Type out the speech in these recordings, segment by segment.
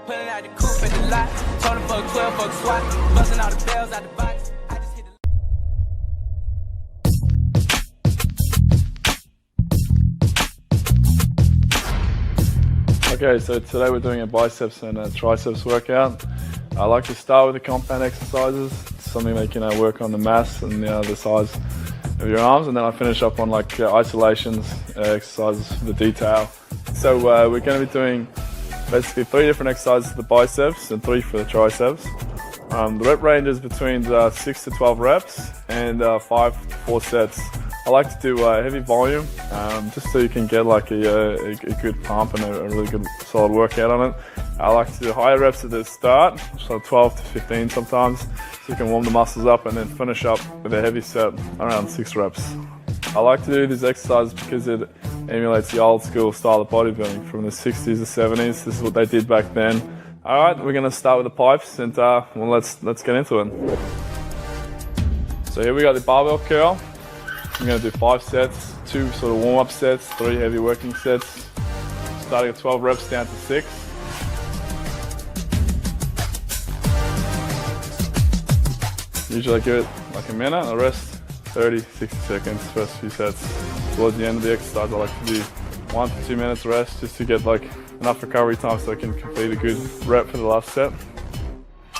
Pulling out the coupe at the lot. Told him fuck 12, fuck SWAT. Busting all the bells out the box. I just hit Okay, so today we're doing a biceps and a triceps workout. I like to start with the compound exercises, something that can work on the mass and the size of your arms, and then I finish up on like isolations, exercises for the detail. So we're going to be doing basically 3 different exercises for the biceps and 3 for the triceps. The rep range is between 6 to 12 reps and 5 to 4 sets. I like to do heavy volume, just so you can get like a good pump and a really good solid workout on it. I like to do higher reps at the start, so 12 to 15 sometimes, so you can warm the muscles up and then finish up with a heavy set around 6 reps. I like to do these exercises because it emulates the old school style of bodybuilding from the 60s to 70s. This is what they did back then. All right, we're going to start with the pipes and well, let's get into it. So here we got the barbell curl. I'm going to do 5 sets, 2 sort of warm-up sets, 3 heavy working sets, starting at 12 reps down to 6. Usually I give it like a minute and I rest 30, 60 seconds, first few sets. Towards the end of the exercise I like to do 1 to 2 minutes rest just to get like enough recovery time so I can complete a good rep for the last set.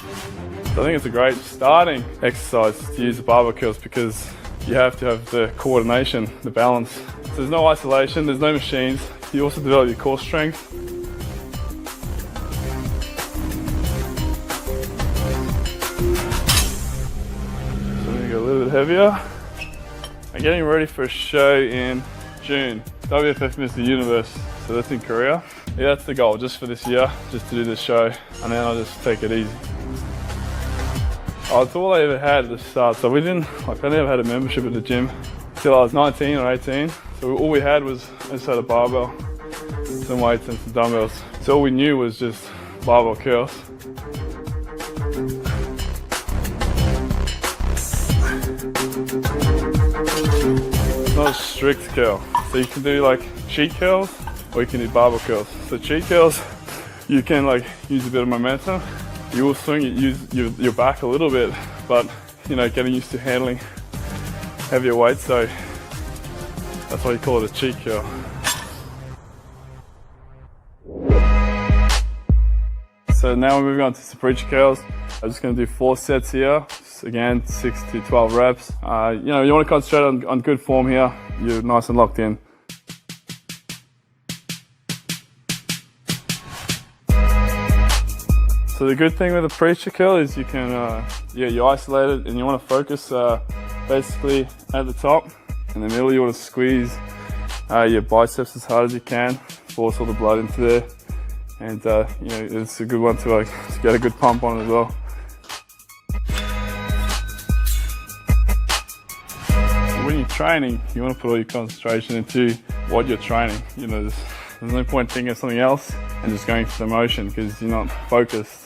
So I think it's a great starting exercise to use the barbell curls because you have to have the coordination, the balance. So there's no isolation, there's no machines. You also develop your core strength. So I'm gonna go a little bit heavier. I'm getting ready for a show in June. WFF Mr. Universe, so that's in Korea. Yeah, that's the goal, just for this year, just to do this show, and then I'll just take it easy. Oh, it's all I ever had at the start. So I never had a membership at the gym until I was 19 or 18. So all we had was, I just had a barbell, some weights and some dumbbells. So all we knew was just barbell curls. It's not a strict curl. So you can do like cheat curls or you can do barbell curls. So cheat curls, you can like use a bit of momentum. You will swing it, use your back a little bit, but getting used to handling heavier weights, so that's why you call it a cheat curl. So now we're moving on to some preacher curls. I'm just going to do 4 sets here. Just again, 6 to 12 reps. You want to concentrate on good form here. You're nice and locked in. So the good thing with a preacher curl is you can, you isolate it and you want to focus basically at the top. In the middle you want to squeeze your biceps as hard as you can, force all the blood into there. And it's a good one to get a good pump on it as well. When you're training, you want to put all your concentration into what you're training. There's no point thinking of something else and just going for the motion because you're not focused.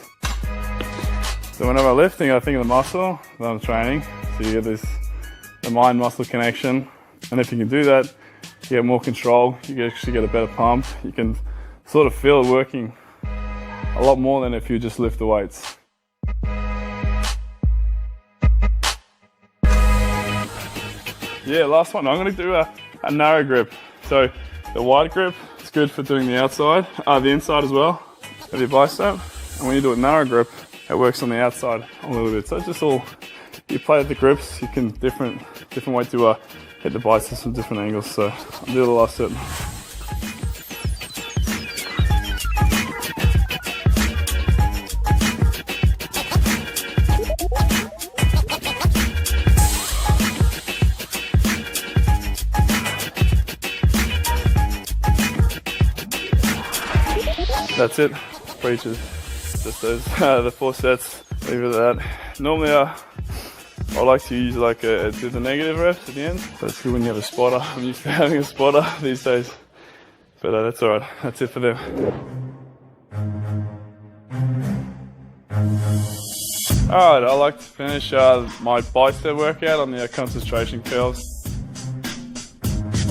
So whenever I'm lifting, I think of the muscle that I'm training. So you get the mind-muscle connection. And if you can do that, you get more control. You actually get a better pump. You can sort of feel it working a lot more than if you just lift the weights. Yeah, last one. I'm going to do a narrow grip. So the wide grip is good for doing the outside, the inside as well of your bicep. And when you do a narrow grip, it works on the outside a little bit. So it's just all, you play with the grips, you can different way to hit the biceps from different angles. So I'll do the last set. That's it, preachers. Just those, the 4 sets, leave it at that. Normally I like to use do the negative reps at the end, but it's good when you have a spotter. I'm used to having a spotter these days, but that's alright, that's it for them. Alright, I like to finish my bicep workout on the concentration curls.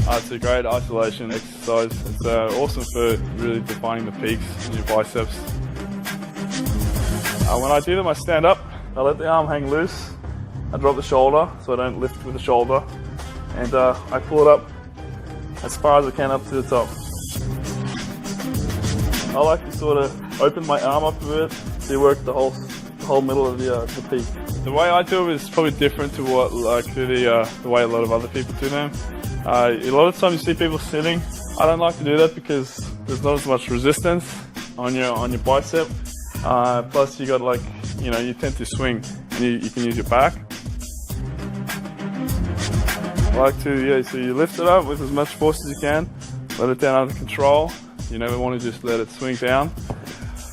It's a great isolation exercise. It's awesome for really defining the peaks in your biceps. When I do them, I stand up, I let the arm hang loose, I drop the shoulder so I don't lift with the shoulder, and I pull it up as far as I can up to the top. I like to sort of open my arm up a bit so you work the whole middle of the peak. The way I do it is probably different to what the way a lot of other people do them. A lot of times you see people sitting. I don't like to do that because there's not as much resistance on your bicep. Plus you got you tend to swing and you can use your back. I like to, so you lift it up with as much force as you can, let it down under control. You never want to just let it swing down.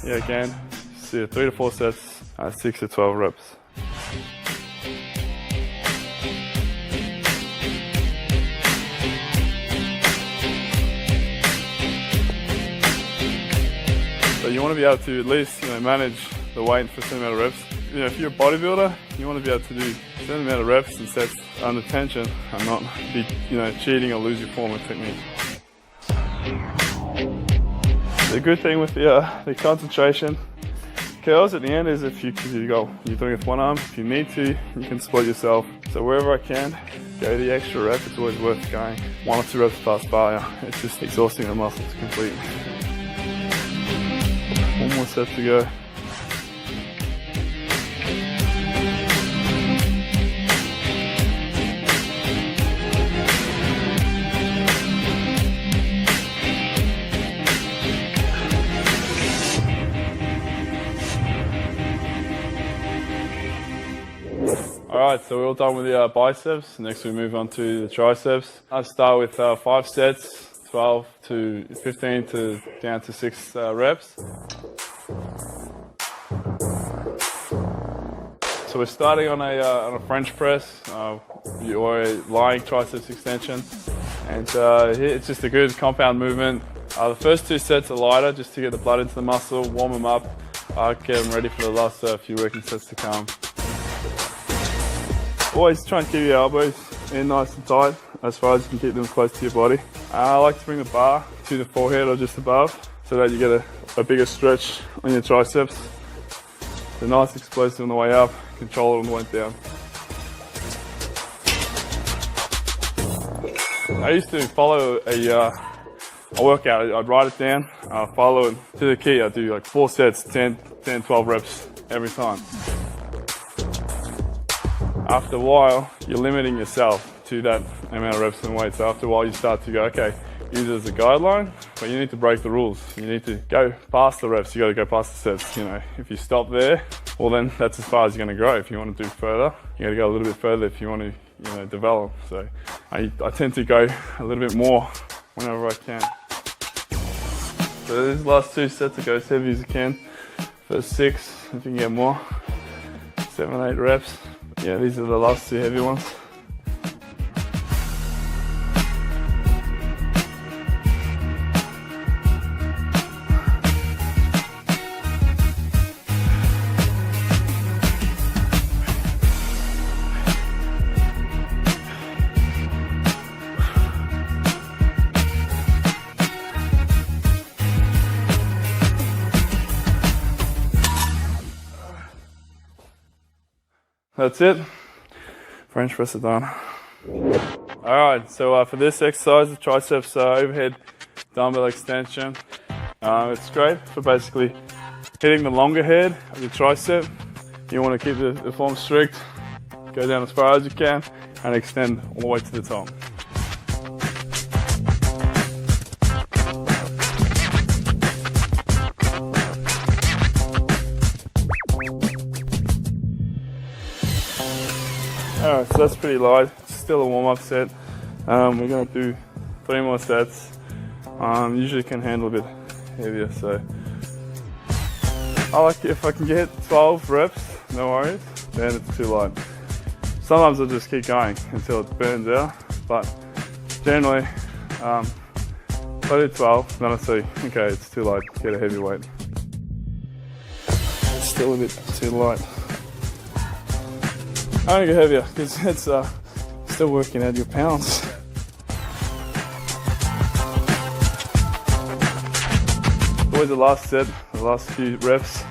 Yeah, again, so 3 to 4 sets, 6 to 12 reps. So you want to be able to at least manage the weight for a certain amount of reps. If you're a bodybuilder, you want to be able to do a certain amount of reps and sets under tension and not be cheating or lose your form or technique. The good thing with the concentration curls at the end is if you're doing it with one arm, if you need to, you can split yourself. So wherever I can, go the extra rep. It's always worth going 1 or 2 reps past failure. It's just exhausting the muscles completely. 1 more set to go. Alright, so we're all done with the biceps. Next we move on to the triceps. I start with 5 sets, 12 to 15 to down to 6 reps. So we're starting on a French press or a lying triceps extension, and it's just a good compound movement. The first 2 sets are lighter just to get the blood into the muscle, warm them up, get them ready for the last few working sets to come. Always try and keep your elbows in nice and tight as far as you can keep them close to your body. I like to bring the bar to the forehead or just above so that you get a bigger stretch on your triceps. So nice explosive on the way up, control it on the way down. I used to follow a workout. I'd write it down, follow it to the key. I'd do 4 sets, 10, 12 reps every time. After a while, you're limiting yourself to that amount of reps and weight. So after a while, you start to go, okay, use it as a guideline, but you need to break the rules. You need to go past the reps. You got to go past the sets. If you stop there, well then that's as far as you're going to grow. If you want to do further, you got to go a little bit further if you want to develop. So I tend to go a little bit more whenever I can. So these last 2 sets, I go as heavy as I can. First 6, if you can get more, 7, 8 reps. Yeah, these are the last 2 heavy ones. That's it. French press is done. Alright, so for this exercise, the triceps overhead dumbbell extension. It's great for basically hitting the longer head of your tricep. You want to keep the form strict, go down as far as you can, and extend all the way to the top. Alright, so that's pretty light. It's still a warm-up set. We're going to do 3 more sets. Usually can handle a bit heavier, so I like it if I can get 12 reps, no worries, then it's too light. Sometimes I'll just keep going until it burns out, but generally if I do 12, then I see, okay, it's too light, get a heavy weight. It's still a bit too light. I want to go heavier because it's still working out your pounds. Always the last set, the last few reps.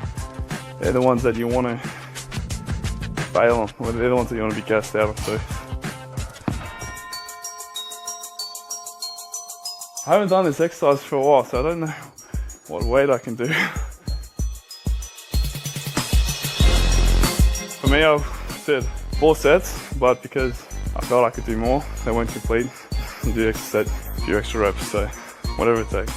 they're the ones that you want to fail on, or they're the ones that you want to be gassed out of too. I haven't done this exercise for a while, so I don't know what weight I can do. For me, I've said 4 sets, but because I felt I could do more, they weren't complete. You do extra set, a few extra reps, so whatever it takes.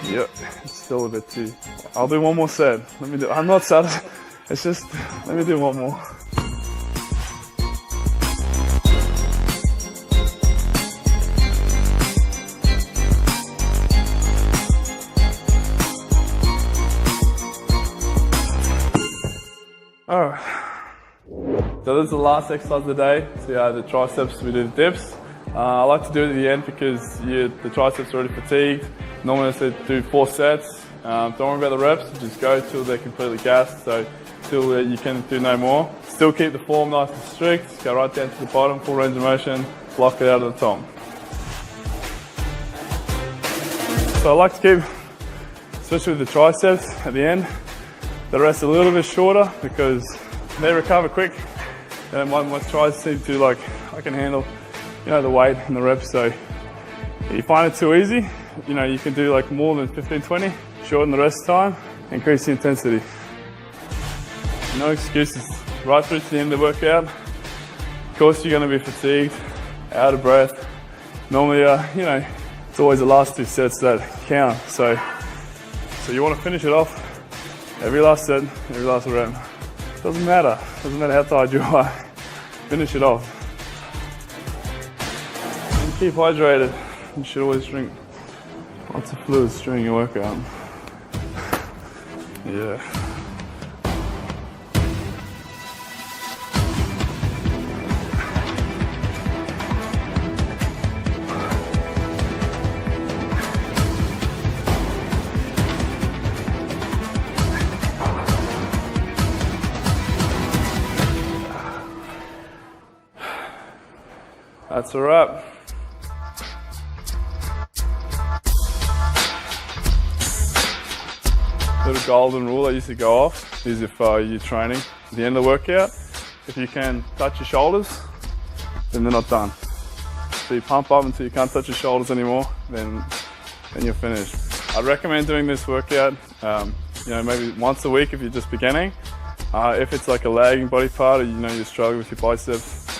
Yep, it's still a bit too. I'll do one more set. Let me do. I'm not satisfied. It's just, let me do one more. Alright, so this is the last exercise of the day. So the triceps, we do the dips. I like to do it at the end because the triceps are already fatigued. Normally I say do 4 sets. Don't worry about the reps, just go till they're completely gassed, so till you can do no more. Still keep the form nice and strict, go right down to the bottom, full range of motion, block it out of the top. So I like to keep, especially with the triceps at the end, the rest a little bit shorter because they recover quick. And my tries seem to I can handle, the weight and the reps. So if you find it too easy, you can do more than 15, 20, shorten the rest of the time, increase the intensity. No excuses, right through to the end of the workout. Of course you're going to be fatigued, out of breath. Normally, it's always the last 2 sets that count. So you want to finish it off. Every last set, every last rep. Doesn't matter how tired you are. Finish it off. And keep hydrated. You should always drink lots of fluids during your workout. Yeah. That's a wrap. Little golden rule I used to go off is if you're training at the end of the workout, if you can touch your shoulders, then they're not done. So you pump up until you can't touch your shoulders anymore, then you're finished. I'd recommend doing this workout, maybe once a week if you're just beginning. If it's like a lagging body part or you're struggling with your biceps,